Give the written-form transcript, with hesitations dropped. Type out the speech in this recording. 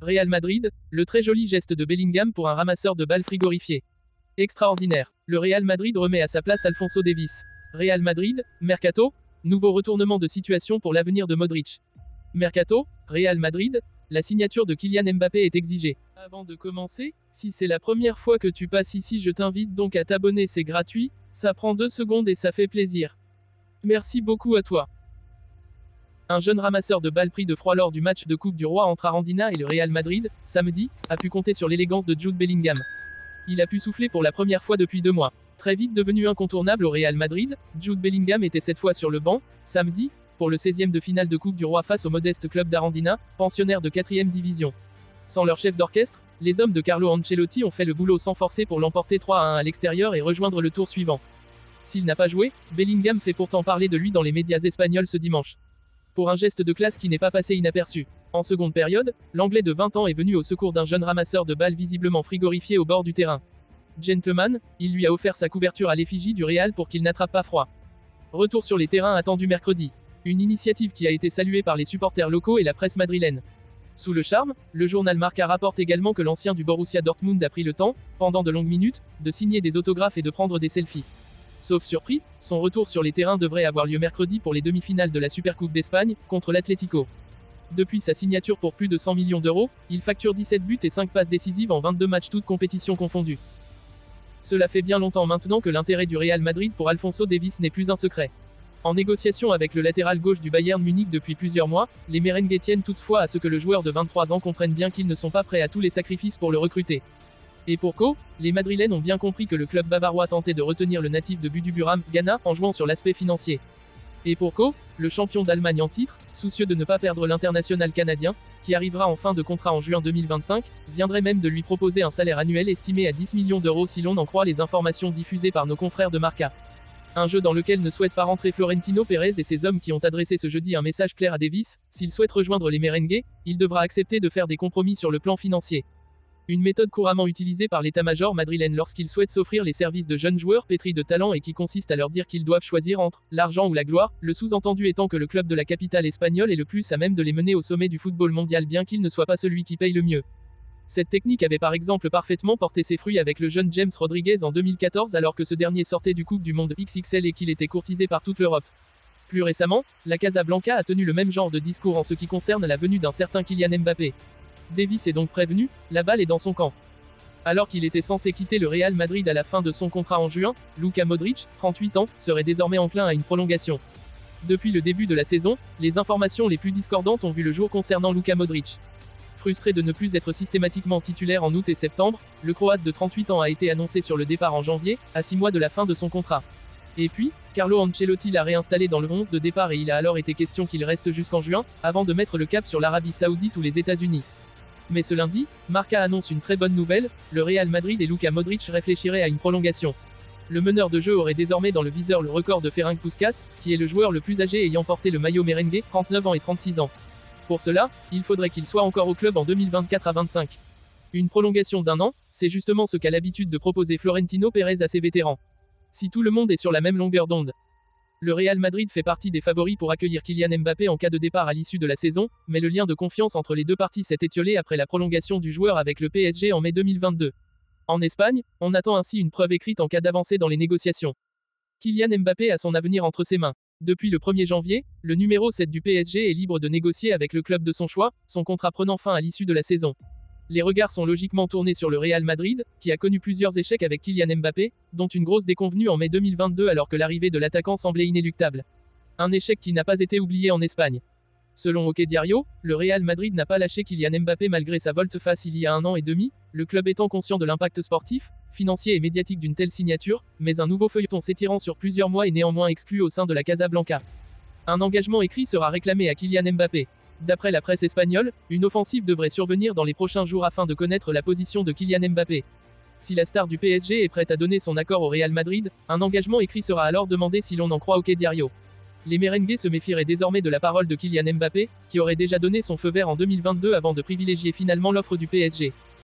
Real Madrid, le très joli geste de Bellingham pour un ramasseur de balles frigorifié. Extraordinaire. Le Real Madrid remet à sa place Alphonso Davies. Real Madrid, Mercato, nouveau retournement de situation pour l'avenir de Modric. Mercato, Real Madrid, la signature de Kylian Mbappé est exigée. Avant de commencer, si c'est la première fois que tu passes ici, je t'invite donc à t'abonner, c'est gratuit, ça prend 2 secondes et ça fait plaisir. Merci beaucoup à toi. Un jeune ramasseur de balles pris de froid lors du match de Coupe du Roi entre Arandina et le Real Madrid, samedi, a pu compter sur l'élégance de Jude Bellingham. Il a pu souffler pour la première fois depuis 2 mois. Très vite devenu incontournable au Real Madrid, Jude Bellingham était cette fois sur le banc, samedi, pour le 16e de finale de Coupe du Roi face au modeste club d'Arandina, pensionnaire de 4e division. Sans leur chef d'orchestre, les hommes de Carlo Ancelotti ont fait le boulot sans forcer pour l'emporter 3-1 à l'extérieur et rejoindre le tour suivant. S'il n'a pas joué, Bellingham fait pourtant parler de lui dans les médias espagnols ce dimanche. Pour un geste de classe qui n'est pas passé inaperçu. En seconde période, l'Anglais de 20 ans est venu au secours d'un jeune ramasseur de balles visiblement frigorifié au bord du terrain. Gentleman, il lui a offert sa couverture à l'effigie du Real pour qu'il n'attrape pas froid. Retour sur les terrains attendu mercredi. Une initiative qui a été saluée par les supporters locaux et la presse madrilène. Sous le charme, le journal Marca rapporte également que l'ancien du Borussia Dortmund a pris le temps, pendant de longues minutes, de signer des autographes et de prendre des selfies. Sauf surpris, son retour sur les terrains devrait avoir lieu mercredi pour les demi-finales de la Supercoupe d'Espagne, contre l'Atlético. Depuis sa signature pour plus de 100 millions d'euros, il facture 17 buts et 5 passes décisives en 22 matchs toutes compétitions confondues. Cela fait bien longtemps maintenant que l'intérêt du Real Madrid pour Alphonso Davies n'est plus un secret. En négociation avec le latéral gauche du Bayern Munich depuis plusieurs mois, les merengues tiennent toutefois à ce que le joueur de 23 ans comprenne bien qu'ils ne sont pas prêts à tous les sacrifices pour le recruter. Et pour cause, les Madrilènes ont bien compris que le club bavarois tentait de retenir le natif de Buduburam, Ghana, en jouant sur l'aspect financier. Et pour cause, le champion d'Allemagne en titre, soucieux de ne pas perdre l'international canadien, qui arrivera en fin de contrat en juin 2025, viendrait même de lui proposer un salaire annuel estimé à 10 millions d'euros si l'on en croit les informations diffusées par nos confrères de Marca. Un jeu dans lequel ne souhaite pas rentrer Florentino Pérez et ses hommes qui ont adressé ce jeudi un message clair à Davies, s'il souhaite rejoindre les merengues, il devra accepter de faire des compromis sur le plan financier. Une méthode couramment utilisée par l'état-major madrilène lorsqu'il souhaite s'offrir les services de jeunes joueurs pétris de talent et qui consiste à leur dire qu'ils doivent choisir entre l'argent ou la gloire, le sous-entendu étant que le club de la capitale espagnole est le plus à même de les mener au sommet du football mondial bien qu'il ne soit pas celui qui paye le mieux. Cette technique avait par exemple parfaitement porté ses fruits avec le jeune James Rodriguez en 2014 alors que ce dernier sortait du Coupe du Monde XXL et qu'il était courtisé par toute l'Europe. Plus récemment, la Casablanca a tenu le même genre de discours en ce qui concerne la venue d'un certain Kylian Mbappé. Davies est donc prévenu, la balle est dans son camp. Alors qu'il était censé quitter le Real Madrid à la fin de son contrat en juin, Luka Modric, 38 ans, serait désormais enclin à une prolongation. Depuis le début de la saison, les informations les plus discordantes ont vu le jour concernant Luka Modric. Frustré de ne plus être systématiquement titulaire en août et septembre, le Croate de 38 ans a été annoncé sur le départ en janvier, à 6 mois de la fin de son contrat. Et puis, Carlo Ancelotti l'a réinstallé dans le 11 de départ et il a alors été question qu'il reste jusqu'en juin, avant de mettre le cap sur l'Arabie Saoudite ou les États-Unis. Mais ce lundi, Marca annonce une très bonne nouvelle, le Real Madrid et Luka Modric réfléchiraient à une prolongation. Le meneur de jeu aurait désormais dans le viseur le record de Ferenc Puskás, qui est le joueur le plus âgé ayant porté le maillot merengue, 39 ans et 36 ans. Pour cela, il faudrait qu'il soit encore au club en 2024 à 25. Une prolongation d'1 an, c'est justement ce qu'a l'habitude de proposer Florentino Pérez à ses vétérans. Si tout le monde est sur la même longueur d'onde. Le Real Madrid fait partie des favoris pour accueillir Kylian Mbappé en cas de départ à l'issue de la saison, mais le lien de confiance entre les deux parties s'est étiolé après la prolongation du joueur avec le PSG en mai 2022. En Espagne, on attend ainsi une preuve écrite en cas d'avancée dans les négociations. Kylian Mbappé a son avenir entre ses mains. Depuis le 1er janvier, le numéro 7 du PSG est libre de négocier avec le club de son choix, son contrat prenant fin à l'issue de la saison. Les regards sont logiquement tournés sur le Real Madrid, qui a connu plusieurs échecs avec Kylian Mbappé, dont une grosse déconvenue en mai 2022 alors que l'arrivée de l'attaquant semblait inéluctable. Un échec qui n'a pas été oublié en Espagne. Selon OK Diario, le Real Madrid n'a pas lâché Kylian Mbappé malgré sa volte-face il y a 1 an et demi, le club étant conscient de l'impact sportif, financier et médiatique d'une telle signature, mais un nouveau feuilleton s'étirant sur plusieurs mois est néanmoins exclu au sein de la Casablanca. Un engagement écrit sera réclamé à Kylian Mbappé. D'après la presse espagnole, une offensive devrait survenir dans les prochains jours afin de connaître la position de Kylian Mbappé. Si la star du PSG est prête à donner son accord au Real Madrid, un engagement écrit sera alors demandé si l'on en croit OK Diario. Les merengues se méfieraient désormais de la parole de Kylian Mbappé, qui aurait déjà donné son feu vert en 2022 avant de privilégier finalement l'offre du PSG.